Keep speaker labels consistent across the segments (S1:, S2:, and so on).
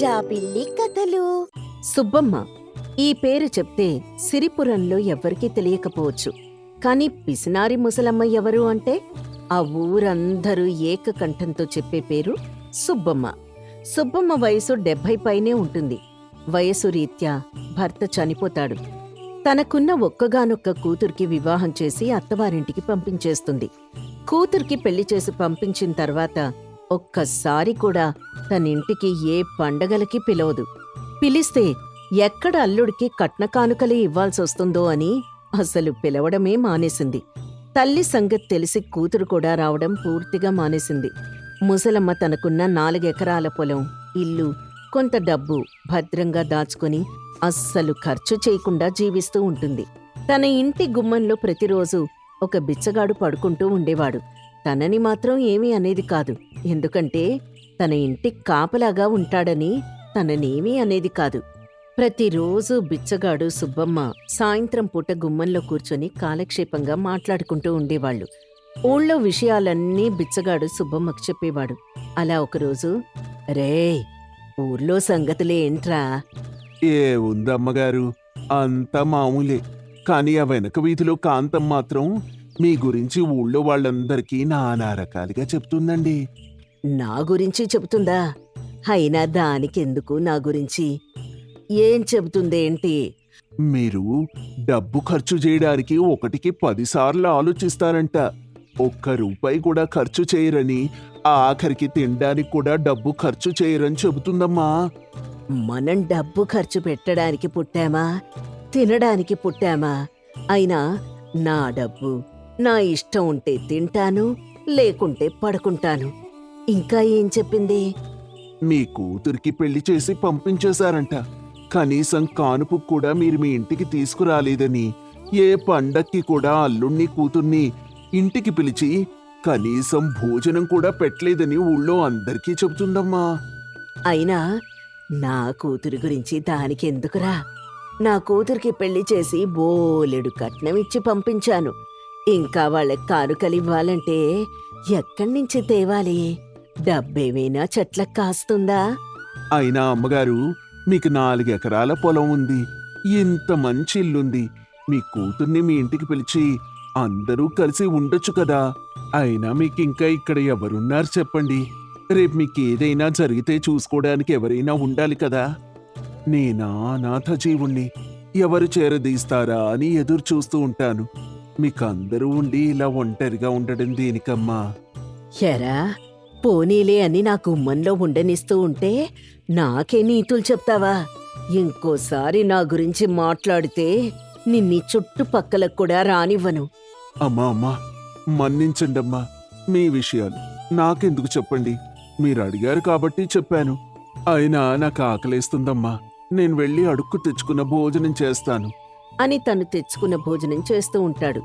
S1: జాబిల్లి కథలు.
S2: సుబ్బమ్మ ఈ పేరు చెప్తే సిరిపురంలో ఎవ్వరికీ తెలియకపోవచ్చు. కాని పిసినారి ముసలమ్మ ఎవరు అంటే ఆ ఊరందరూ ఏకకంఠంతో చెప్పే పేరు సుబ్బమ్మ. సుబ్బమ్మ వయసు 70 పైనే ఉంటుంది. వయసు రీత్యా భర్త చనిపోతాడు. తనకున్న ఒక్కగానొక్క కూతురికి వివాహం చేసి అత్తవారింటికి పంపించేస్తుంది. కూతురికి పెళ్లి చేసి పంపించిన తర్వాత ఒక్కసారి కూడా తనింటికి ఏ పండగలకి పిలవదు. పిలిస్తే ఎక్కడ అల్లుడికి కట్న కానుకలే ఇవ్వాల్సొస్తుందో అని అసలు పిలవడమే మానేసింది. తల్లి సంగతి తెలిసి కూతురు కూడా రావడం పూర్తిగా మానేసింది. ముసలమ్మ తనకున్న 4 ఎకరాల పొలం, ఇల్లు, కొంత డబ్బు భద్రంగా దాచుకుని అస్సలు ఖర్చు చేయకుండా జీవిస్తూ ఉంటుంది. తన ఇంటి గుమ్మంలో ప్రతిరోజు ఒక బిచ్చగాడు పడుకుంటూ ఉండేవాడు. తనని మాత్రం ఏమీ అనేది కాదు. ఎందుకంటే తన ఇంటి కాపలాగా ఉంటాడని తననేమీ అనేది కాదు. ప్రతిరోజు బిచ్చగాడు, సుబ్బమ్మ సాయంత్రం పూట గుమ్మంలో కూర్చొని కాలక్షేపంగా మాట్లాడుకుంటూ ఉండేవాళ్లు. ఊళ్ళో విషయాలన్నీ బిచ్చగాడు సుబ్బమ్మకు చెప్పేవాడు. అలా ఒకరోజు, రేయ్, ఊర్లో సంగతులేంట్రా?
S3: ఏ ఉందమ్మగారు, అంతా మామూలే. కాని ఆ వెనక వీధిలో కాంతం మాత్రం మీ గురించి ఊళ్ళో వాళ్ళందరికీ నానా రకాలుగా చెప్తుందండి.
S2: నా గురించి చెబుతుందా? అయినా దానికెందుకు నా గురించి? ఏం చెబుతుందేంటి?
S3: మీరు డబ్బు ఖర్చు చేయడానికి 1కి 10 సార్లు ఆలోచిస్తారంట. ₹1 కూడా ఖర్చు చేయరని, ఆఖరికి తినడానికి కూడా డబ్బు ఖర్చు చేయరని చెబుతుందమ్మా.
S2: మనం డబ్బు ఖర్చు పెట్టడానికి పుట్టామా, తినడానికి పుట్టామా? అయినా నా డబ్బు నా ఇష్టం ఉంటే తింటాను, లేకుంటే పడుకుంటాను. ఇంకా ఏం చెప్పింది?
S3: మీ కూతురికి పెళ్లి చేసి పంపించేశారంట. కనీసం కానుపు కూడా మీరు మీ ఇంటికి తీసుకురాలేదని, ఏ పండక్కి కూడా అల్లుణ్ణి కూతుర్ని ఇంటికి పిలిచి కనీసం భోజనం కూడా పెట్టలేదని ఊళ్ళో అందరికీ చెబుతుందమ్మా.
S2: అయినా నా కూతురి గురించి దానికెందుకురా? నా కూతురికి పెళ్లి చేసి బోలెడు కట్నమిచ్చి పంపించాను. ఇంకా వాళ్ళకి కానుకలివ్వాలంటే ఎక్కడ్నించి తేవాలి? డబ్బేమైనా చెట్లకు కాస్తుందా?
S3: అయినా అమ్మగారు, మీకు 4 ఎకరాల పొలం ఉంది, ఇంత మంచి ఇల్లుంది. మీ కూతుర్ని మీ ఇంటికి పిలిచి అందరూ కలిసి ఉండొచ్చు కదా. అయినా మీకింకా ఇక్కడ ఎవరున్నారు చెప్పండి? రేపు మీకేదైనా జరిగితే చూసుకోవడానికి ఎవరైనా ఉండాలి కదా. నేనా అనాథ జీవుణ్ణి, ఎవరు చేరదీస్తారా అని ఎదురు చూస్తూ ఉంటాను. మీకందరూ ఉండి ఇలా ఒంటరిగా ఉండడం దేనికమ్మా?
S2: ఎరా, పోనీలే అని నా గుమ్మంలో ఉండనిస్తూ ఉంటే నాకే నీతులు చెప్తావా? ఇంకోసారి నా గురించి మాట్లాడితే నిన్ని చుట్టుపక్కలకు కూడా రానివ్వను.
S3: అమ్మా, మన్నించండమ్మా. మీ విషయాలు నాకెందుకు చెప్పండి? మీరు అడిగారు కాబట్టి చెప్పాను. అయినా నాకు ఆకలేస్తుందమ్మా. నేను వెళ్ళి అడుక్కు తెచ్చుకున్న భోజనం చేస్తాను
S2: అని తను తెచ్చుకున్న భోజనం చేస్తూ ఉంటాడు.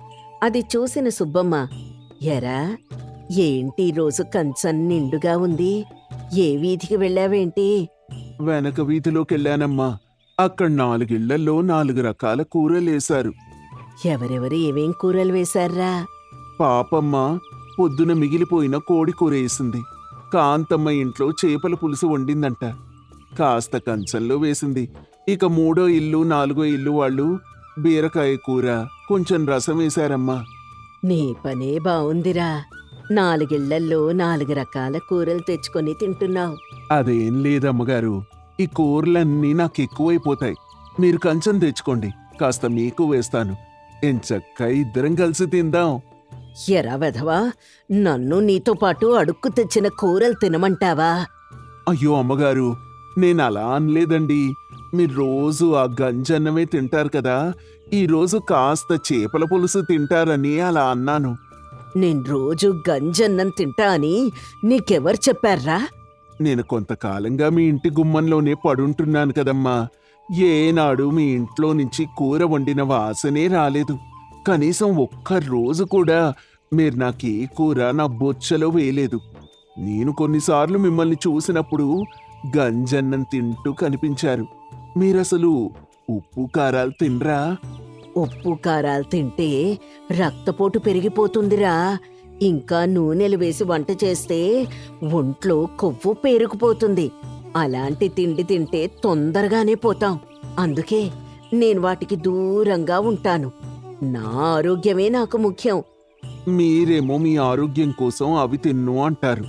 S2: అది చూసిన సుబ్బమ్మ, ఎరా, ఏంటి రోజు కంచం నిండుగా ఉంది? ఏ వీధికి వెళ్ళావేంటి?
S3: వెనక వీధిలోకెళ్ళానమ్మా. అక్కడ 4 ఇళ్లల్లో 4 రకాల కూరలేశారు.
S2: ఎవరెవరు ఏమేం కూరలు వేశారా?
S3: పాపమ్మ పొద్దున మిగిలిపోయిన కోడి కూర వేసింది. కాంతమ్మ ఇంట్లో చేపల పులుసు వండిందంట, కాస్త కంచంలో వేసింది. ఇక 3వ ఇల్లు 4వ ఇల్లు వాళ్ళు బీరకాయ కూర, కొంచెం రసం వేశారమ్మా.
S2: నీ పనే బావుందిరా. 4 ఇళ్లల్లో 4 రకాల కూరలు తెచ్చుకొని తింటున్నావు.
S3: అదేం లేదమ్మగారు, ఈ కూరలన్నీ నాకు ఎక్కువైపోతాయి. మీరు కంచం తెచ్చుకోండి, కాస్త మీకు వేస్తాను. ఎంచక్క ఇద్దరం కలిసి తిందాం.
S2: ఎరా వెధవా, నన్ను నీతో పాటు అడుక్కు తెచ్చిన కూరలు తినమంటావా?
S3: అయ్యో అమ్మగారు, నేను అలా అనలేదండి. మీరు రోజు ఆ గంజన్నమే తింటారు కదా, ఈరోజు కాస్త చేపల పులుసు తింటారని అలా అన్నాను.
S2: నేను రోజు గంజన్నం తింటా అని నీకెవరు చెప్పారా?
S3: నేను కొంతకాలంగా మీ ఇంటి గుమ్మంలోనే పడుంటున్నాను కదమ్మా. ఏనాడు మీ ఇంట్లో నుంచి కూర వండిన వాసనే రాలేదు. కనీసం ఒక్క రోజు కూడా మీరు నాకే కూర నా బొచ్చలో వేయలేదు. నేను కొన్నిసార్లు మిమ్మల్ని చూసినప్పుడు గంజన్నం తింటూ కనిపించారు. మీరసలు ఉప్పు కారాలు తినరా?
S2: ఉప్పు కారాలు తింటే రక్తపోటు పెరిగిపోతుందిరా. ఇంకా నూనెలు వేసి వంట చేస్తే ఒంట్లో కొవ్వు పేరుకుపోతుంది. అలాంటి తిండి తింటే తొందరగానే పోతాం. అందుకే నేను వాటికి దూరంగా ఉంటాను. నా ఆరోగ్యమే నాకు ముఖ్యం.
S3: మీరేమో మీ ఆరోగ్యం కోసం అవి తిన్ను అంటారు,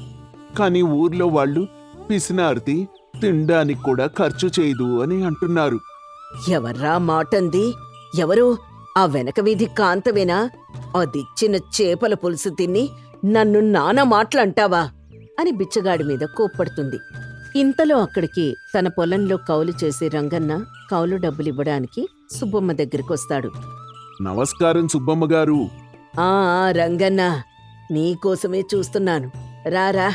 S3: కానీ ఊర్లో వాళ్ళు పిసినార్తి తినడానికి కూడా ఖర్చు చేయదు అని అంటున్నారు.
S2: ఎవర్రా మాటంది? ఎవరు? ఆ వెనక వీధి కాంతవేనా? అదిచ్చిన చేపల పులుసు తిని నన్ను నానా మాటలంటావా అని బిచ్చగాడి మీద కోప్పడుతుంది. ఇంతలో అక్కడికి తన పొలంలో కౌలు చేసే రంగన్న కౌలు డబ్బులివ్వడానికి సుబ్బమ్మ దగ్గరికొస్తాడు.
S3: నమస్కారం సుబ్బమ్మ గారు.
S2: ఆ రంగన్న, నీకోసమే చూస్తున్నాను, రారా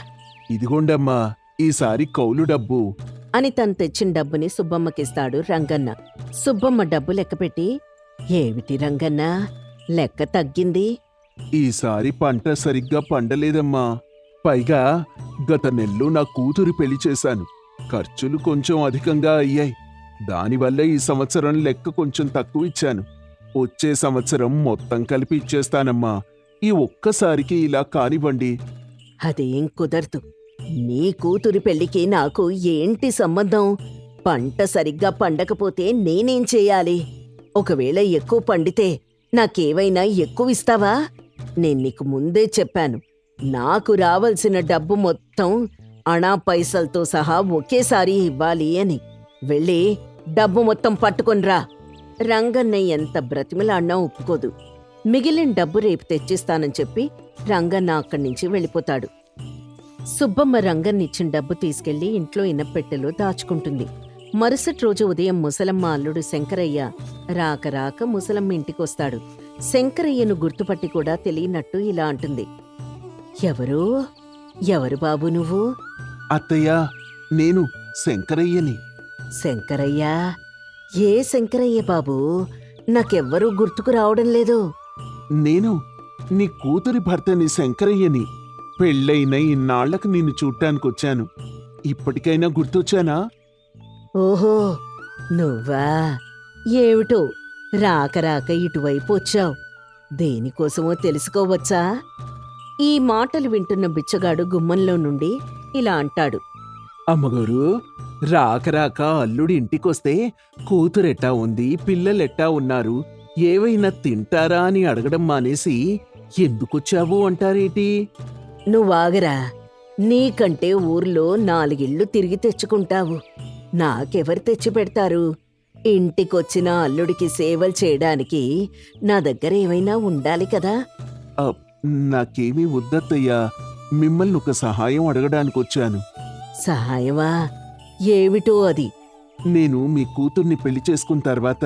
S3: ఇదిగోండమ్మా ఈసారి కౌలు డబ్బు.
S2: అని తను తెచ్చిన డబ్బుని సుబ్బమ్మకిస్తాడు రంగన్న. సుబ్బమ్మ డబ్బు లెక్కపెట్టి, ఏమిటి రంగన్న, లెక్క తగ్గింది?
S3: ఈసారి పంట సరిగ్గా పండలేదమ్మా. పైగా గత నెలలో నా కూతురు పెళ్లి చేశాను. ఖర్చులు కొంచెం అధికంగా అయ్యాయి. దానివల్ల ఈ సంవత్సరం లెక్క కొంచెం తక్కువ ఇచ్చాను. వచ్చే సంవత్సరం మొత్తం కలిపి ఇచ్చేస్తానమ్మా. ఈ ఒక్కసారికి ఇలా కానివ్వండి.
S2: అదేం కుదరదు. నీ కూతురి పెళ్లికి నాకు ఏంటి సంబంధం? పంట సరిగ్గా పండకపోతే నేనేం చేయాలి? ఒకవేళ ఎక్కువ పండితే నాకేవైనా ఎక్కువిస్తావా? నేను నీకు ముందే చెప్పాను, నాకు రావాల్సిన డబ్బు మొత్తం అణా పైసలతో సహా ఒకేసారి ఇవ్వాలి అని. వెళ్ళి డబ్బు మొత్తం పట్టుకొనిరా. రంగన్న ఎంత బ్రతిమలాడినా ఒప్పుకోదు. మిగిలిన డబ్బు రేపు తెచ్చిస్తానని చెప్పి రంగన్న అక్కడి నుంచి వెళ్ళిపోతాడు. సుబ్బమ్మ రంగన్నిచ్చిన డబ్బు తీసుకెళ్లి ఇంట్లో ఇనప్పెట్టెలో దాచుకుంటుంది. మరుసటి రోజు ఉదయం ముసలమ్మ అల్లుడు శంకరయ్య రాక రాక ముసలమ్మ ఇంటికొస్తాడు. శంకరయ్యను గుర్తుపట్టి కూడా తెలియనట్టు ఇలా అంటుంది. ఎవరు బాబు నువ్వు?
S3: అత్తయ్య, నేను శంకరయ్యని.
S2: శంకరయ్య? ఏ శంకరయ్య బాబూ? నాకెవ్వరూ గుర్తుకు రావడం లేదు.
S3: నేను నీ కూతురి భర్తని శంకరయ్యని. పెళ్ళైన ఇన్నాళ్లకు నిన్ను చూడ్డానికొచ్చాను. ఇప్పటికైనా గుర్తొచ్చానా?
S2: ఓహో, నువ్వా? ఏమిటో రాక రాక ఇటువైపు వచ్చావు. దేనికోసమో తెలుసుకోవచ్చా? ఈ మాటలు వింటున్న బిచ్చగాడు గుమ్మంలో నుండి ఇలా అంటాడు.
S3: అమ్మగారు, రాక రాక అల్లుడి ఇంటికొస్తే కూతురెట్టా ఉంది, పిల్లలెట్టా ఉన్నారు, ఏవైనా తింటారా అని అడగడం మానేసి ఎందుకొచ్చావు అంటారేటి?
S2: నువ్వాగరా. నీకంటే ఊర్లో 4 ఇళ్ళు తిరిగి తెచ్చుకుంటావు. నాకెవరు తెచ్చి పెడతారు? ఇంటికొచ్చిన అల్లుడికి సేవలు చేయడానికి నా దగ్గర ఏమైనా ఉండాలి కదా.
S3: నాకేమీ వద్దత్తయ్యా. మిమ్మల్ని ఒక సహాయం అడగడానికొచ్చాను.
S2: సహాయమా? ఏమిటో అది?
S3: నేను మీ కూతుర్ని పెళ్లి చేసుకున్న తర్వాత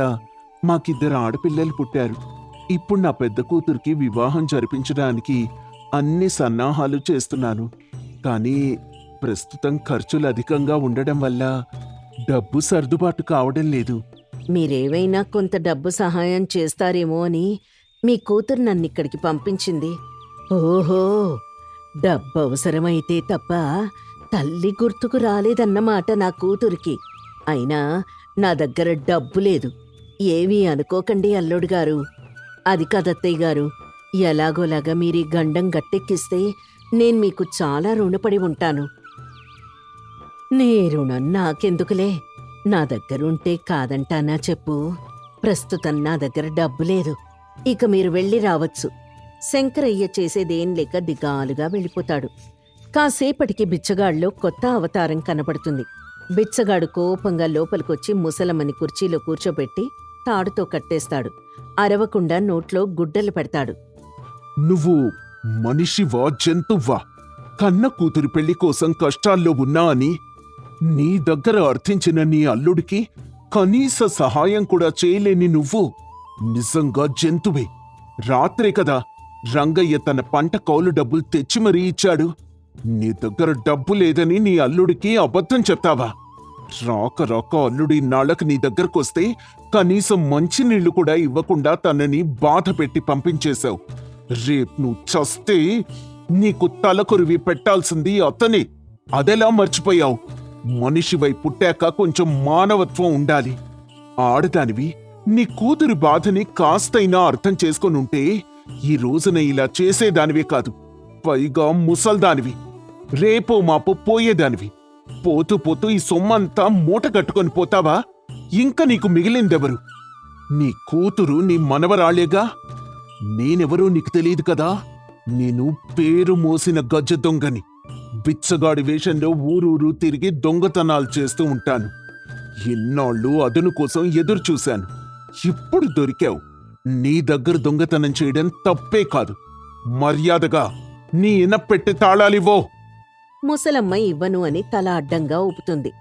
S3: మాకిద్దరు ఆడపిల్లలు పుట్టారు. ఇప్పుడు నా పెద్ద కూతురికి వివాహం జరిపించడానికి అన్ని సన్నాహాలు చేస్తున్నాను. కానీ ప్రస్తుతం ఖర్చులు అధికంగా ఉండడం వల్ల డబ్బు సర్దుబాటు కావడం లేదు.
S2: మీరేవైనా కొంత డబ్బు సహాయం చేస్తారేమో అని మీ కూతురు నన్నిక్కడికి పంపించింది. ఓహో, డబ్బు అవసరమైతే తప్ప తల్లి గుర్తుకు రాలేదన్నమాట నా కూతురికి. అయినా నా దగ్గర డబ్బు లేదు. ఏమీ అనుకోకండి అల్లుడు గారు. అది కదత్తయ్య గారు, ఎలాగోలాగా మీరీ గండం గట్టెక్కిస్తే నేను మీకు చాలా రుణపడి ఉంటాను. నీ రుణం నాకెందుకులే. నా దగ్గరుంటే కాదంటానా చెప్పు? ప్రస్తుతం నా దగ్గర డబ్బు లేదు. ఇక మీరు వెళ్ళి రావచ్చు. శంకరయ్య చేసేదేం లేక దిగాలుగా వెళ్ళిపోతాడు. కాసేపటికి బిచ్చగాడిలో కొత్త అవతారం కనపడుతుంది. బిచ్చగాడు కోపంగా లోపలికొచ్చి ముసలమ్మని కుర్చీలో కూర్చోబెట్టి తాడుతో కట్టేస్తాడు. అరవకుండా నోట్లో గుడ్డలు పెడతాడు.
S3: నువ్వు మనిషివా, జంతువ్వా? కన్న కూతురి పెళ్లి కోసం కష్టాల్లో ఉన్నా అని నీ దగ్గర అర్థించిన నీ అల్లుడికి కనీస సహాయం కూడా చేయలేని నువ్వు నిజంగా జంతువే. రాత్రే కదా రంగయ్య తన పంట కౌలు డబ్బులు తెచ్చి మరీ ఇచ్చాడు. నీ దగ్గర డబ్బు లేదని నీ అల్లుడికి అబద్ధం చెప్తావా? రాక రాక అల్లుడి నాళ్ళకు నీ దగ్గరకొస్తే కనీసం మంచినీళ్లు కూడా ఇవ్వకుండా తనని బాధ పెట్టి పంపించేశావు. రేపు నువ్వు చస్తే నీకు తలకొరివి పెట్టాల్సింది అతనే. అదెలా మర్చిపోయావు? మనిషివై పుట్టాక కొంచెం మానవత్వం ఉండాలి. ఆడదానివి నీ కూతురి బాధని కాస్తైనా అర్థం చేసుకొనుంటే ఈ రోజున ఇలా చేసేదానివే కాదు, పైగా ముసల్దానివి, రేపో మాపో పోయేదానివి. పోతూ పోతూ ఈ సొమ్మంతా మూట కట్టుకొని పోతావా? ఇంకా నీకు మిగిలిందెవరు? నీ కూతురు, నీ మనవరాళ్లేగా. నేనెవరో నీకు తెలియదు కదా. నేను పేరు మోసిన గజ దొంగని. బిచ్చగాడి వేషంలో ఊరూరు తిరిగి దొంగతనాలు చేస్తూ ఉంటాను. ఎన్నాళ్ళు అదను కోసం ఎదురు చూశాను. ఇప్పుడు దొరికావు. నీ దగ్గర దొంగతనం చేయడం తప్పే కాదు. మర్యాదగా నీ ఇనప్పెట్టె తాళాలివ్వో.
S2: ముసలమ్మ ఇవ్వను అని తల అడ్డంగా ఊపుతుంది.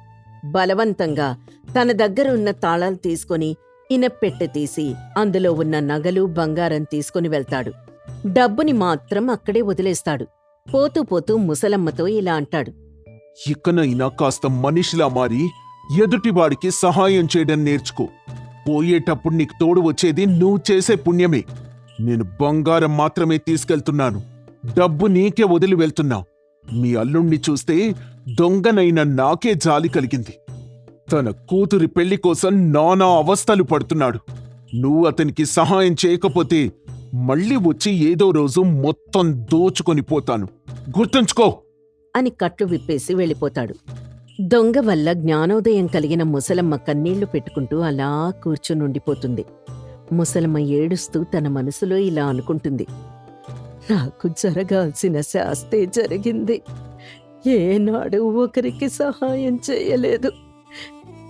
S2: బలవంతంగా తన దగ్గర ఉన్న తాళాలు తీసుకుని ఇనప్పెట్టె తీసి అందులో ఉన్న నగలు, బంగారం తీసుకుని వెళ్తాడు. డబ్బుని మాత్రం అక్కడే వదిలేస్తాడు. పోతూ పోతూ ముసలమ్మతో ఇలా అంటాడు.
S3: ఇకనైనా కాస్త మనిషిలా మారి ఎదుటివాడికి సహాయం చేయడం నేర్చుకో. పోయేటప్పుడు నీకు తోడు వచ్చేది నువ్వు చేసే పుణ్యమే. నేను బంగారం మాత్రమే తీసుకెళ్తున్నాను. డబ్బు నీకే వదిలి వెళ్తున్నావు. మీ అల్లుణ్ణి చూస్తే దొంగనైన నాకే జాలి కలిగింది. తన కూతురి పెళ్లి కోసం నానా అవస్థలు పడుతున్నాడు. నువ్వు అతనికి సహాయం చేయకపోతే మళ్ళీ వచ్చి ఏదో రోజు మొత్తం దోచుకొని పోతాను. గుర్తుంచుకో
S2: అని కట్లు విప్పేసి వెళ్ళిపోతాడు. దొంగ వల్ల జ్ఞానోదయం కలిగిన ముసలమ్మ కన్నీళ్లు పెట్టుకుంటూ అలా కూర్చునుండిపోతుంది. ముసలమ్మ ఏడుస్తూ తన మనసులో ఇలా అనుకుంటుంది. నాకు జరగాల్సిన శాస్తే జరిగింది. ఏనాడు ఒకరికి సహాయం చేయలేదు.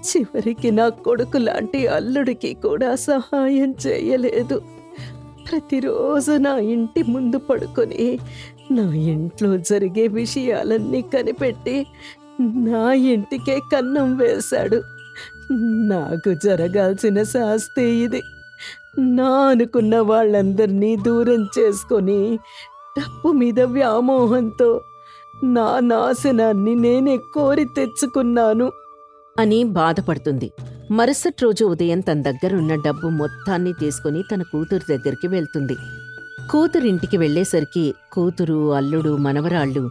S2: చివరికి నా కొడుకు లాంటి అల్లుడికి కూడా సహాయం చేయలేదు. ప్రతిరోజు నా ఇంటి ముందు పడుకొని నా ఇంట్లో జరిగే విషయాలన్నీ కనిపెట్టి నా ఇంటికే కన్నం వేశాడు. నాకు జరగాల్సిన శాస్తే ఇది. నా అనుకున్న వాళ్ళందర్నీ దూరం చేసుకొని డబ్బు మీద వ్యామోహంతో నా నాశనాన్ని నేనే కోరి తెచ్చుకున్నాను అని బాధపడుతుంది. మరుసటి రోజు ఉదయం తన దగ్గరున్న డబ్బు మొత్తాన్ని తీసుకుని తన కూతురు దగ్గరికి వెళ్తుంది. కూతురింటికి వెళ్లేసరికి కూతురు, అల్లుడు, మనవరాళ్ళు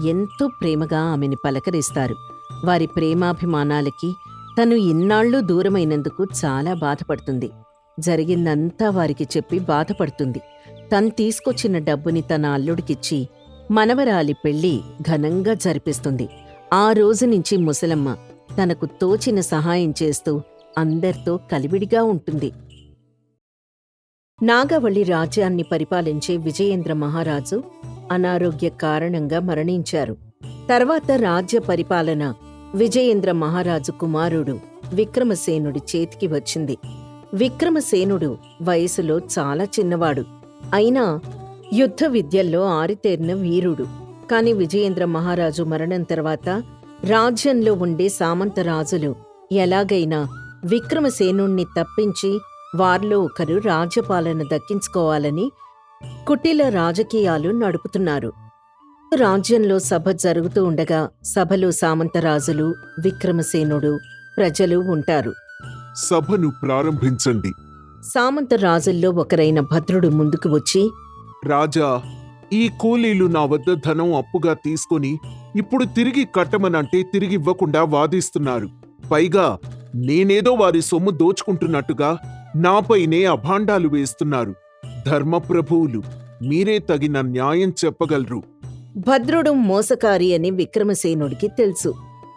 S2: ఎంతో ప్రేమగా ఆమెని పలకరిస్తారు. వారి ప్రేమాభిమానాలకి తను ఇన్నాళ్లు దూరమైనందుకు చాలా బాధపడుతుంది. జరిగిందంతా వారికి చెప్పి బాధపడుతుంది. తను తీసుకొచ్చిన డబ్బుని తన అల్లుడికిచ్చి మనవరాలి పెళ్లి ఘనంగా జరిపిస్తుంది. ఆ రోజు నుంచి ముసలమ్మ తనకు తోచిన సహాయం చేస్తూ అందరితో కలివిడిగా ఉంటుంది. నాగవళి రాజ్యాన్ని పరిపాలించే విజయేంద్ర మహారాజు అనారోగ్య కారణంగా మరణించారు. తర్వాత రాజ్య పరిపాలన విజయేంద్ర మహారాజు కుమారుడు విక్రమసేనుడి చేతికి వచ్చింది. విక్రమసేనుడు వయసులో చాలా చిన్నవాడు. అయినా యుద్ధ విద్యల్లో ఆరితేరిన వీరుడు. కాని విజయేంద్ర మహారాజు మరణం తర్వాత రాజ్యంలో ఉండే సామంత రాజులు ఎలాగైనా విక్రమసేనుణ్ణి తప్పించి వారిలో ఒకరు రాజ్యపాలన దక్కించుకోవాలని కుటిల రాజకీయాలు నడుపుతున్నారు. రాజ్యంలో సభ జరుగుతూ ఉండగా సభలో సామంతరాజులు, విక్రమసేనుడు, ప్రజలు ఉంటారు.
S3: సభను ప్రారంభించండి.
S2: సామంతరాజుల్లో ఒకరైన భద్రుడు ముందుకు వచ్చి,
S3: రాజా, ఈ కూలీలు నా వద్ద ధనం అప్పుగా తీసుకుని ఇప్పుడు తిరిగి కట్టమనంటే తిరిగివ్వకుండా వాదిస్తున్నారు. పైగా నేనేదో వారి సొమ్ము దోచుకుంటున్నట్టుగా నాపైనే అభాండాలు వేస్తున్నారు. ధర్మప్రభువులు, మీరే తగిన న్యాయం చెప్పగలరు.
S2: భద్రుడు మోసకారి అని విక్రమసేనుడికి తెలుసు.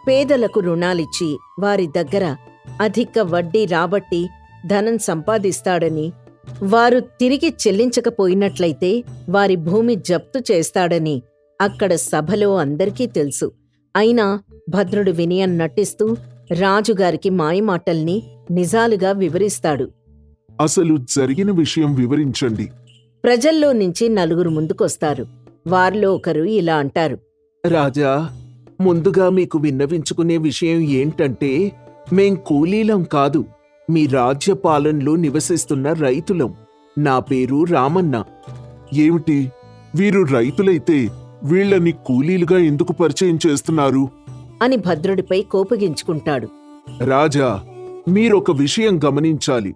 S2: పేదలకు రుణాలిచ్చి వారి దగ్గర అధిక వడ్డీ రాబట్టి ధనం సంపాదిస్తాడని, వారు తిరిగి చెల్లించకపోయినట్లయితే వారి భూమి జప్తు చేస్తాడని అక్కడ సభలో అందరికీ తెలుసు. అయినా భద్రుడు వినయం నటిస్తూ రాజుగారికి మాయమాటల్ని నిజాలుగా వివరిస్తాడు.
S3: అసలు జరిగిన విషయం వివరించండి.
S2: ప్రజల్లో నుంచి నలుగురు ముందుకొస్తారు. వారిలో ఒకరు ఇలా అంటారు.
S3: రాజా, ముందుగా మీకు విన్నవించుకునే విషయం ఏంటంటే, మేం కూలీలం కాదు, మీ రాజ్య పాలనలో నివసిస్తున్న రైతులం. నా పేరు రామన్న. ఏమిటి, వీరు రైతులైతే వీళ్ళని కూలీలుగా ఎందుకు పరిచయం చేస్తున్నారు
S2: అని భద్రుడిపై కోపగించుకుంటాడు.
S3: రాజా, మీరొక విషయం గమనించాలి.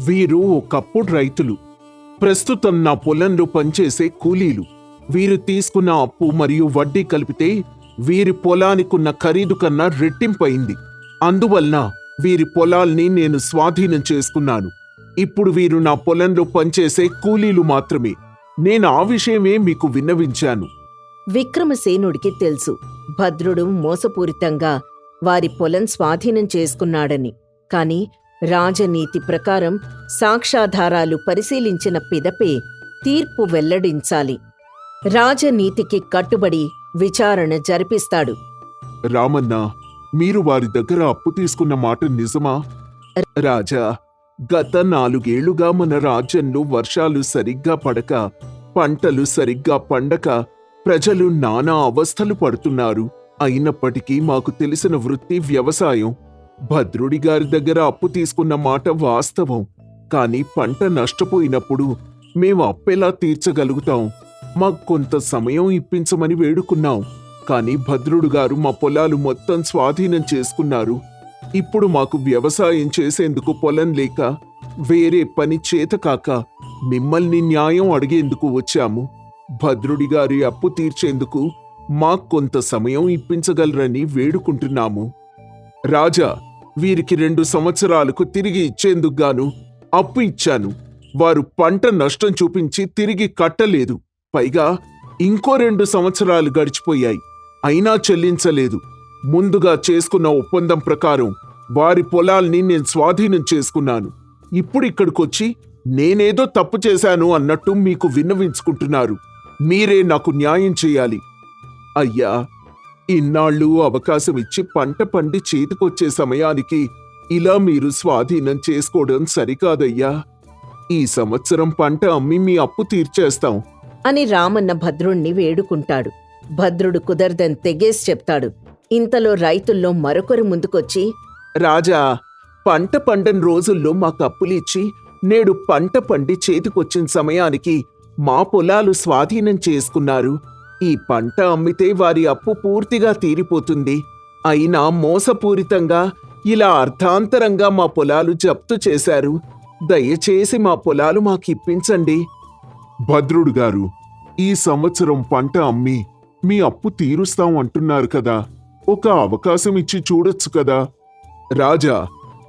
S3: వీరు ఒకప్పుడు రైతులు, ప్రస్తుతం నా పొలంలో పనిచేసే కూలీలు. వీరు తీసుకున్న అప్పు మరియు వడ్డీ కలిపితే వీరి పొలానికున్న ఖరీదు కన్నా రెట్టింపయింది. అందువలన వీరి పొలాల్ని నేను స్వాధీనం చేసుకున్నాను. ఇప్పుడు వీరు నా పొలంలో పనిచేసే కూలీలు మాత్రమే. నేను ఆ విషయమే మీకు విన్నవించాను.
S2: విక్రమసేనుడికి తెలుసు భద్రుడు మోసపూరితంగా వారి పొలం స్వాధీనం చేసుకున్నాడని. కాని రాజనీతి ప్రకారం సాక్ష్యాధారాలు పరిశీలించిన పిదపే తీర్పు వెల్లడించాలి. రాజనీతికి కట్టుబడి విచారణ జరిపిస్తాడు.
S3: రామన్న, మీరు వారి దగ్గర అప్పు తీసుకున్న మాట నిజమా? రాజా, గత 4 ఏళ్లుగా మన రాజ్యంలో వర్షాలు సరిగ్గా పడక, పంటలు సరిగ్గా పండక ప్రజలు నానా అవస్థలు పడుతున్నారు. అయినప్పటికీ మాకు తెలిసిన వృత్తి వ్యవసాయం. భద్రుడి గారి దగ్గర అప్పు తీసుకున్న మాట వాస్తవం. కాని పంట నష్టపోయినప్పుడు మేము అప్పెలా తీర్చగలుగుతాం? మాకు కొంత సమయం ఇప్పించమని వేడుకున్నాం. కాని భద్రుడు గారు మా పొలాలు మొత్తం స్వాధీనం చేసుకున్నారు. ఇప్పుడు మాకు వ్యవసాయం చేసేందుకు పొలం లేక, వేరే పని చేతకాక మిమ్మల్ని న్యాయం అడిగేందుకు వచ్చాము. భద్రుడి గారి అప్పు తీర్చేందుకు మాకు కొంత సమయం ఇప్పించగలరని వేడుకుంటున్నాము. రాజా, వీరికి 2 సంవత్సరాలకు తిరిగి ఇచ్చేందుకు గాను అప్పు ఇచ్చాను. వారు పంట నష్టం చూపించి తిరిగి కట్టలేదు. పైగా ఇంకో 2 సంవత్సరాలు గడిచిపోయాయి, అయినా చెల్లించలేదు. ముందుగా చేసుకున్న ఒప్పందం ప్రకారం వారి పొలాల్ని నేను స్వాధీనం చేసుకున్నాను. ఇప్పుడు ఇక్కడికొచ్చి నేనేదో తప్పు చేశాను అన్నట్టు మీకు విన్నవించుకుంటున్నారు. మీరే నాకు న్యాయం చేయాలి. అయ్యా, ఇన్నాళ్ళు అవకాశం ఇచ్చి పంట పండి చేతికొచ్చే సమయానికి ఇలా మీరు స్వాధీనం చేసుకోవడం సరికాదయ్యా. ఈ సంవత్సరం పంట అమ్మి మీ అప్పు తీర్చేస్తాం
S2: అని రామన్న భద్రుణ్ణి వేడుకుంటాడు. భద్రుడు కుదరదని తెగేసి చెప్తాడు. ఇంతలో రైతుల్లో మరొకరు ముందుకొచ్చి,
S3: రాజా, పంట పండని రోజుల్లో మాకు అప్పులిచ్చి నేడు పంట పండి చేతికొచ్చిన సమయానికి మా పొలాలు స్వాధీనం చేసుకున్నారు. ఈ పంట అమ్మితే వారి అప్పు పూర్తిగా తీరిపోతుంది. అయినా మోసపూరితంగా ఇలా అర్థాంతరంగా మా పొలాలు జప్తు చేశారు. దయచేసి మా పొలాలు మాకిప్పించండి. భద్రుడు గారు, ఈ సంవత్సరం పంట అమ్మి మీ అప్పు తీరుస్తాం అంటున్నారు కదా, ఒక అవకాశం ఇచ్చి చూడొచ్చు కదా. రాజా,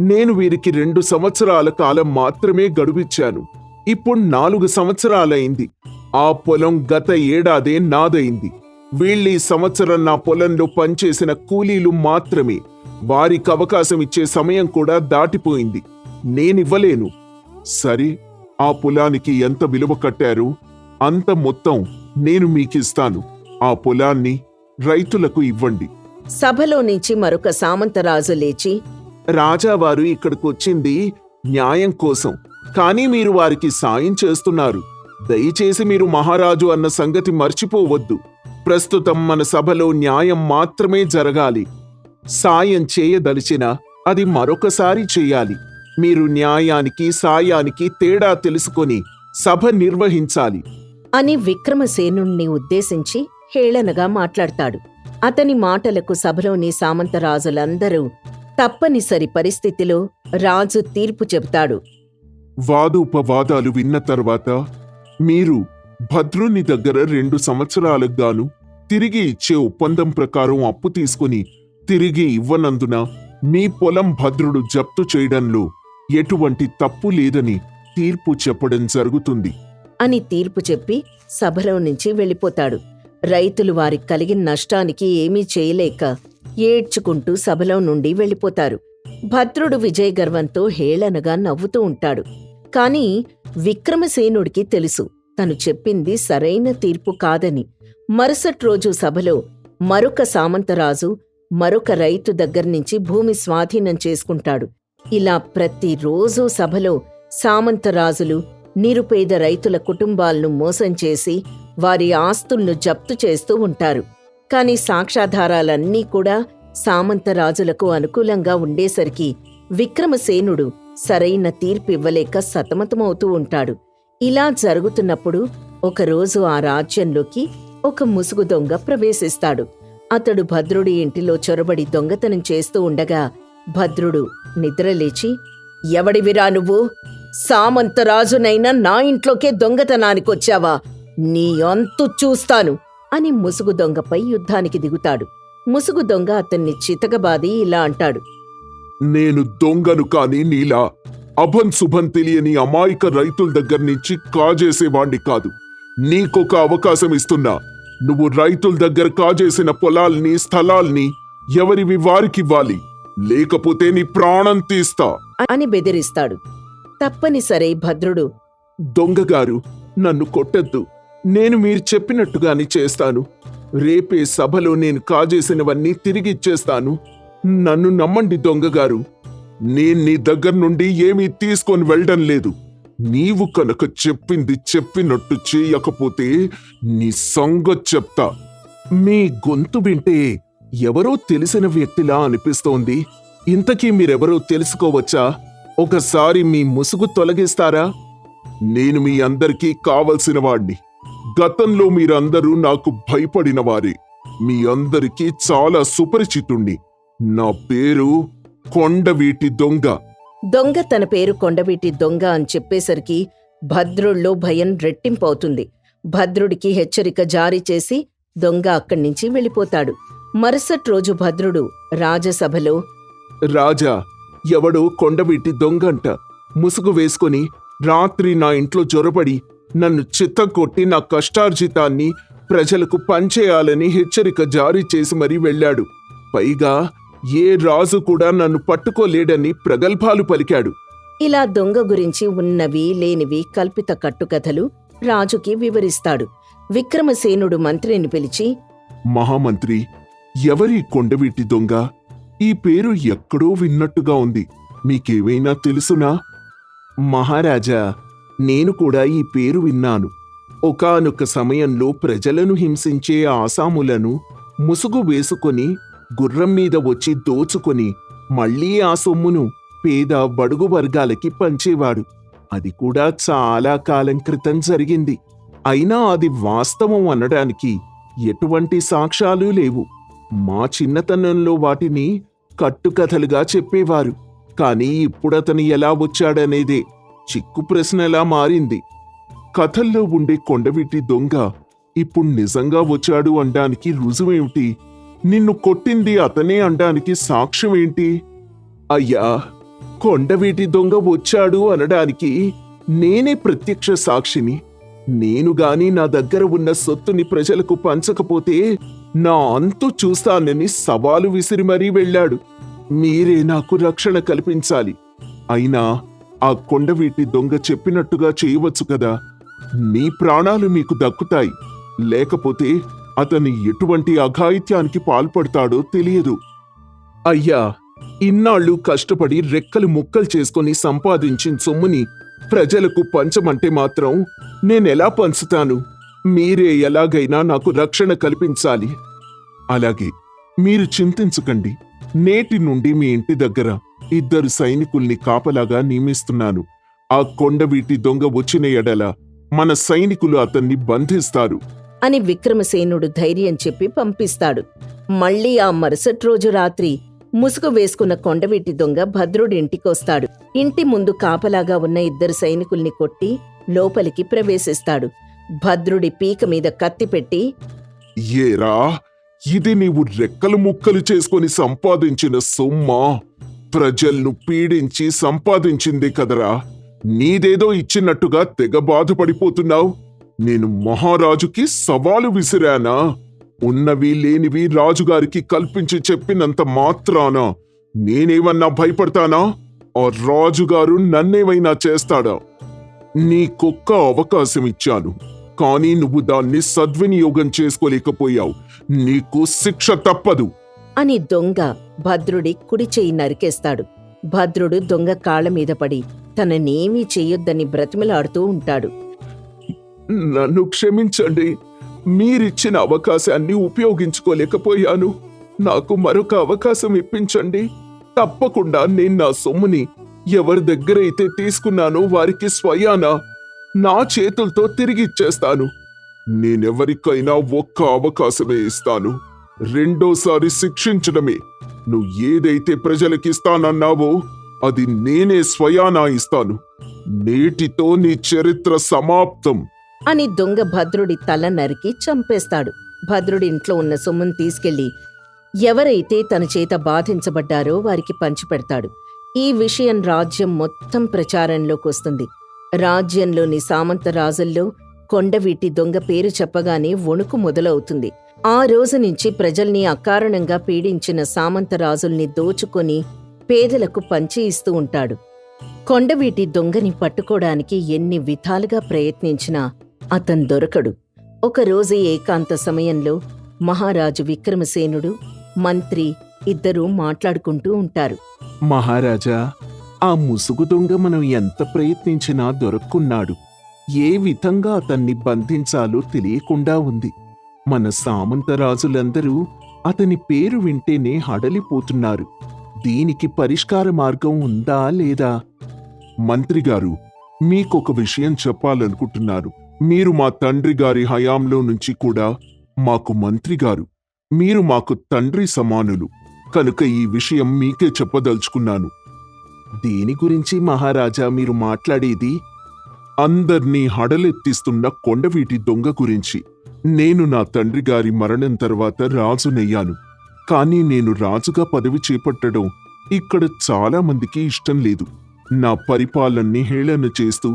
S3: నేను వీరికి 2 సంవత్సరాల కాలం మాత్రమే గడువిచ్చాను. ఇప్పుడు 4 సంవత్సరాలైంది. ఆ పొలం గత ఏడాదే నాదైంది. వీళ్ళీ సంవత్సరం నా పొలంలో పనిచేసిన కూలీలు మాత్రమే. వారికి అవకాశం ఇచ్చే సమయం కూడా దాటిపోయింది. నేనివ్వలేను. సరే, ఆ పొలానికి ఎంత విలువ కట్టారు అంత మొత్తం నేను మీకిస్తాను. ఆ పొలాన్ని రైతులకు ఇవ్వండి.
S2: సభలో నుంచి మరొక సామంతరాజు లేచి,
S3: రాజావారు ఇక్కడికొచ్చింది న్యాయం కోసం, కానీ మీరు వారికి సాయం చేస్తున్నారు. దయచేసి మీరు మహారాజు అన్న సంగతి మర్చిపోవద్దు. ప్రస్తుతం మన సభలో న్యాయం మాత్రమే జరగాలి. సాయం చేయదలిచినా అది మరొకసారి చేయాలి. మీరు న్యాయానికి సాయానికి తేడా తెలుసుకొని సభ నిర్వహించాలి
S2: అని విక్రమసేనుణ్ణి ఉద్దేశించి హేళనగా మాట్లాడతాడు. అతని మాటలకు సభలోని సామంతరాజులందరూ తప్పనిసరి పరిస్థితిలో రాజు తీర్పు చెబుతాడు.
S3: వాదోపవాదాలు విన్న తర్వాత మీరు భద్రుని దగ్గర 2 సంవత్సరాలకు గాను తిరిగి ఇచ్చే ఒప్పందం ప్రకారం అప్పు తీసుకుని తిరిగి ఇవ్వనందున మీ పొలం భద్రుడు జప్తు చేయడంలో ఎటువంటి తప్పు లేదని తీర్పు చెప్పడం జరుగుతుంది
S2: అని తీర్పు చెప్పి సభలో నుంచి వెళ్ళిపోతాడు. రైతులు వారికి కలిగిన నష్టానికి ఏమీ చేయలేక ఏడ్చుకుంటూ సభలో నుండి వెళ్ళిపోతారు. భద్రుడు విజయగర్వంతో హేళనగా నవ్వుతూ ఉంటాడు. కాని విక్రమసేనుడికి తెలుసు తను చెప్పింది సరైన తీర్పు కాదని. మరుసటి రోజు సభలో మరొక సామంతరాజు మరొక రైతు దగ్గర్నుంచి భూమి స్వాధీనం చేసుకుంటాడు. ఇలా ప్రతిరోజూ సభలో సామంతరాజులు నిరుపేద రైతుల కుటుంబాలను మోసం చేసి వారి ఆస్తులను జప్తు చేస్తూ ఉంటారు. కాని సాక్ష్యాధారాలన్నీ కూడా సామంతరాజులకు అనుకూలంగా ఉండేసరికి విక్రమసేనుడు సరైన తీర్పివ్వలేక సతమతమవుతూ ఉంటాడు. ఇలా జరుగుతున్నప్పుడు ఒకరోజు ఆ రాజ్యంలోకి ఒక ముసుగు దొంగ ప్రవేశిస్తాడు. అతడు భద్రుడి ఇంటిలో చొరబడి దొంగతనం చేస్తూ ఉండగా భద్రుడు నిద్రలేచి, ఎవడివిరా నువ్వు? సామంతరాజునైనా నా ఇంట్లోకే దొంగతనానికొచ్చావా? నీ అంతు చూస్తాను అని ముసుగు దొంగపై యుద్ధానికి దిగుతాడు. ముసుగు దొంగ అతన్ని చితకబాది ఇలా అంటాడు.
S3: నేను దొంగను కాని నీలా అభం శుభం తెలియని అమాయక రైతుల దగ్గర నుంచి కాజేసేవాణ్ణి కాదు. నీకొక అవకాశం ఇస్తున్నా. నువ్వు రైతుల దగ్గర కాజేసిన పొలాల్ని స్థలాల్ని ఎవరివి వారికివ్వాలి, లేకపోతే నీ ప్రాణం తీస్తా
S2: అని బెదిరిస్తాడు. తప్పనిసరి భద్రుడు,
S3: దొంగగారు, నన్ను కొట్టద్దు. నేను మీరు చెప్పినట్టుగానే చేస్తాను. రేపే సభలో నేను కాజేసినవన్నీ తిరిగిచ్చేస్తాను. నన్ను నమ్మండి దొంగగారు. నేను నీ దగ్గర నుండి ఏమీ తీసుకొని వెళ్ళడం లేదు. నీవు కనుక చెప్పింది చెప్పినట్టు చేయకపోతే నీ సంగతి చెప్తా. మీ గొంతు వింటే ఎవరో తెలిసిన వ్యక్తిలా అనిపిస్తోంది. ఇంతకీ మీరెవరో తెలుసుకోవచ్చా? ఒకసారి మీ ముసుగు తొలగిస్తారా? నేను మీ అందరికీ కావలసిన వాణ్ణి. గతంలో మీరందరూ నాకు భయపడిన వారే. మీ అందరికీ చాలా సుపరిచితుణ్ణి. నా పేరు కొండవీటి దొంగ.
S2: దొంగ తన పేరు కొండవీటి దొంగ అని చెప్పేసరికి భద్రుల్లో భయం రెట్టింపవుతుంది. భద్రుడికి హెచ్చరిక జారీ చేసి దొంగ అక్కడ్నించి వెళ్ళిపోతాడు. మరుసటి రోజు భద్రుడు రాజసభలో,
S3: రాజా, ఎవడో కొండవీటి దొంగంట ముసుగు వేసుకుని రాత్రి నా ఇంట్లో జొరబడి నన్ను చిత్తకొట్టి నా కష్టార్జితాన్ని ప్రజలకు పంచేయాలని హెచ్చరిక జారీ చేసి మరీ వెళ్ళాడు. పైగా ఏ రాజు కూడా నన్ను పట్టుకోలేడని ప్రగల్భాలు పలికాడు.
S2: ఇలా దొంగ గురించి ఉన్నవి లేనివి కల్పిత కట్టుకథలు రాజుకి వివరిస్తాడు. విక్రమసేనుడు మంత్రిని పిలిచి,
S3: మహామంత్రి, ఎవరి కొండవీటి దొంగ? ఈ పేరు ఎక్కడో విన్నట్టుగా ఉంది. మీకేమైనా తెలుసునా? మహారాజా, నేను కూడా ఈ పేరు విన్నాను. ఒకానొక సమయంలో ప్రజలను హింసించే ఆసాములను ముసుగు వేసుకొని గుర్రం మీద వచ్చి దోచుకొని మళ్లీ ఆ సొమ్మును పేద బడుగు వర్గాలకి పంచేవాడు. అది కూడా చాలా కాలం క్రితం జరిగింది. అయినా అది వాస్తవం అనడానికి ఎటువంటి సాక్ష్యాలు లేవు. మా చిన్నతనంలో వాటిని కట్టుకథలుగా చెప్పేవారు. కాని ఇప్పుడతను ఎలా వచ్చాడనేదే చిక్కు ప్రశ్నలా మారింది. కథల్లో ఉండే కొండవీటి దొంగ ఇప్పుడు నిజంగా వచ్చాడు అనడానికి రుజువేమిటి? నిన్ను కొట్టింది అతనే అనడానికి సాక్ష్యమేంటి? అయ్యా, కొండవీటి దొంగ వచ్చాడు అనడానికి నేనే ప్రత్యక్ష సాక్షిని. నేను గాని నా దగ్గర ఉన్న సొత్తుని ప్రజలకు పంచకపోతే నా అంతు చూస్తానని సవాలు విసిరి మరీ వెళ్ళాడు. మీరే నాకు రక్షణ కల్పించాలి. అయినా ఆ కొండవీటి దొంగ చెప్పినట్టుగా చేయవచ్చు కదా. మీ ప్రాణాలు మీకు దక్కుతాయి. లేకపోతే అతను ఎటువంటి అఘాయిత్యానికి పాల్పడతాడో తెలియదు. అయ్యా, ఇన్నాళ్ళు కష్టపడి రెక్కలు ముక్కలు చేసుకుని సంపాదించిన సొమ్ముని ప్రజలకు పంచమంటే మాత్రం నేనెలా పంచుతాను? మీరే ఎలాగైనా నాకు రక్షణ కల్పించాలి. అలాగే, మీరు చింతించకండి. నేటి నుండి మీ ఇంటి దగ్గర 2 సైనికుల్ని కాపలాగా నియమిస్తున్నాను. ఆ కొండవీటి దొంగ వచ్చిన ఎడల మన సైనికులు అతన్ని బంధిస్తారు
S2: అని విక్రమసేనుడు ధైర్యం చెప్పి పంపిస్తాడు. మళ్లీ ఆ మరుసటి రోజు రాత్రి ముసుగు వేసుకున్న కొండవీటి దొంగ భద్రుడి ఇంటికొస్తాడు. ఇంటి ముందు కాపలాగా ఉన్న 2 సైనికుల్ని కొట్టి లోపలికి ప్రవేశిస్తాడు. భద్రుడి పీక మీద కత్తి పెట్టి,
S3: ఏరా, ఇది నీవు రెక్కలు ముక్కలు చేసుకొని సంపాదించిన సొమ్మా? ప్రజల్ను పీడించి సంపాదించింది కదరా. నీదేదో ఇచ్చినట్టుగా తెగ బాధపడిపోతున్నావు. నేను మహారాజుకి సవాలు విసిరానా? ఉన్నవి లేనివి రాజుగారికి కల్పించి చెప్పినంత మాత్రాన నేనేమన్నా భయపడతానా? ఆ రాజుగారు నన్నేమైనా చేస్తాడా? నీకొక్క అవకాశం ఇచ్చాను, కానీ నువ్వు దాన్ని సద్వినియోగం చేసుకోలేకపోయావు. నీకు శిక్ష తప్పదు
S2: అని దొంగ భద్రుడి కుడి చెయ్యి నరికేస్తాడు. భద్రుడు దొంగ కాళ్ల మీద పడి తననేమీ చెయ్యొద్దని బ్రతిమలాడుతూ ఉంటాడు.
S3: నన్ను క్షమించండి. మీరిచ్చిన అవకాశాన్ని ఉపయోగించుకోలేకపోయాను. నాకు మరొక అవకాశం ఇప్పించండి. తప్పకుండా నేను నా సొమ్ముని ఎవరి దగ్గరైతే తీసుకున్నానో వారికి స్వయానా నా చేతులతో తిరిగిచ్చేస్తాను. నేనెవరికైనా ఒక్క అవకాశమే ఇస్తాను. రెండోసారి శిక్షించడమే. నువ్వు ఏదైతే ప్రజలకిస్తానన్నావో అది నేనే స్వయానా ఇస్తాను. నేటితో నీ చరిత్ర సమాప్తం
S2: అని దొంగ భద్రుడి తల నరికి చంపేస్తాడు. భద్రుడి ఇంట్లో ఉన్న సొమ్మును తీసుకెళ్లి ఎవరైతే తన చేత బాధించబడ్డారో వారికి పంచిపెడతాడు. ఈ విషయం రాజ్యం మొత్తం ప్రచారంలోకొస్తుంది. రాజ్యంలోని సామంత రాజుల్లో కొండవీటి దొంగ పేరు చెప్పగానే వణుకు మొదలవుతుంది. ఆ రోజు నుంచి ప్రజల్ని అకారణంగా పీడించిన సామంతరాజుల్ని దోచుకొని పేదలకు పంచి ఇస్తూ ఉంటాడు. కొండవీటి దొంగని పట్టుకోడానికి ఎన్ని విధాలుగా ప్రయత్నించినా అతను దొరకడు. ఒకరోజు ఏకాంత సమయంలో మహారాజు విక్రమసేనుడు, మంత్రి ఇద్దరూ మాట్లాడుకుంటూ ఉంటారు.
S3: మహారాజా, ఆ ముసుగు దొంగ మనం ఎంత ప్రయత్నించినా దొరక్కున్నాడు. ఏ విధంగా అతన్ని బంధించాలో తెలియకుండా ఉంది. మన సామంతరాజులందరూ అతని పేరు వింటేనే హడలిపోతున్నారు. దీనికి పరిష్కార మార్గం ఉందా లేదా? మంత్రిగారు, మీకొక విషయం చెప్పాలనుకుంటున్నారు. మీరు మా తండ్రి గారి హయాంలో నుంచి కూడా మాకు మంత్రిగారు. మీరు మాకు తండ్రి సమానులు. కనుక ఈ విషయం మీకే చెప్పదలుచుకున్నాను. దేని గురించి మహారాజా మీరు మాట్లాడేది? అందర్నీ హడలెత్తిస్తున్న కొండవీటి దొంగ గురించి. నేను నా తండ్రి గారి మరణం తర్వాత రాజునయ్యాను. కానీ నేను రాజుగా పదవి చేపట్టడం ఇక్కడ చాలా మందికి ఇష్టం లేదు. నా పరిపాలనని హేళన చేస్తూ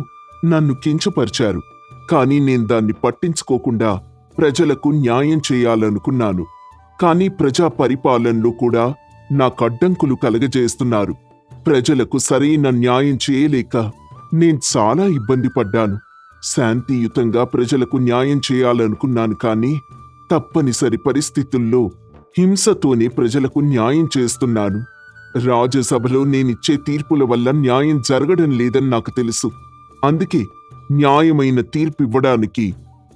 S3: నన్ను కించపరిచారు. కానీ నేను దాన్ని పట్టించుకోకుండా ప్రజలకు న్యాయం చేయాలనుకున్నాను. కానీ ప్రజా పరిపాలనలో కూడా నాకు అడ్డంకులు కలగజేస్తున్నారు. ప్రజలకు సరైన న్యాయం చేయలేక నేను చాలా ఇబ్బంది పడ్డాను. శాంతియుతంగా ప్రజలకు న్యాయం చేయాలనుకున్నాను. కానీ తప్పనిసరి పరిస్థితుల్లో హింసతోనే ప్రజలకు న్యాయం చేస్తున్నాను. రాజ్యసభలో నేనిచ్చే తీర్పుల వల్ల న్యాయం జరగడం లేదని నాకు తెలుసు. అందుకే న్యాయమైన తీర్పు ఇవ్వడానికి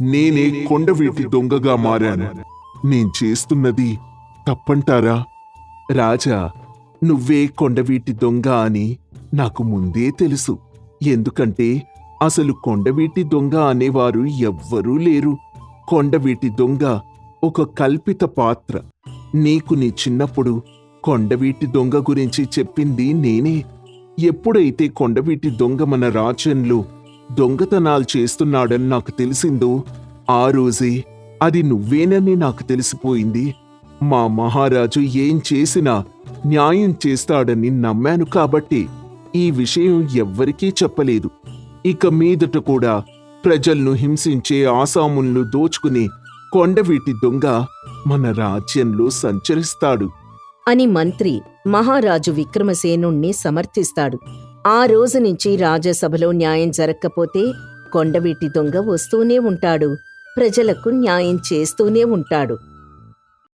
S3: నేనే కొండవీటి దొంగగా మారాను. నేను చేస్తున్నది తప్పంటారా? రాజా, నువ్వే కొండవీటి దొంగ అని నాకు ముందే తెలుసు. ఎందుకంటే అసలు కొండవీటి దొంగ అనేవారు ఎవ్వరూ లేరు. కొండవీటి దొంగ ఒక కల్పిత పాత్ర. నీకు నీ చిన్నప్పుడు కొండవీటి దొంగ గురించి చెప్పింది నేనే. ఎప్పుడైతే కొండవీటి దొంగ మన రాజ్యంలో దొంగతనాలు చేస్తున్నాడని నాకు తెలిసిందో ఆ రోజే అది నువ్వేనని నాకు తెలిసిపోయింది. మా మహారాజు ఏం చేసినా న్యాయం చేస్తాడని నమ్మాను కాబట్టి ఈ విషయం ఎవ్వరికీ చెప్పలేదు. ఇక మీదట కూడా ప్రజలను హింసించే ఆసాములను దోచుకుని కొండవీటి దొంగ మన రాజ్యంలో సంచరిస్తాడు
S2: అని మంత్రి మహారాజు విక్రమసేనుణ్ణి సమర్థిస్తాడు. ఆ రోజు నుంచి రాజ్యసభలో న్యాయం జరగకపోతే కొండవీటి దొంగ వస్తూనే ఉంటాడు, ప్రజలకు న్యాయం చేస్తూనే ఉంటాడు.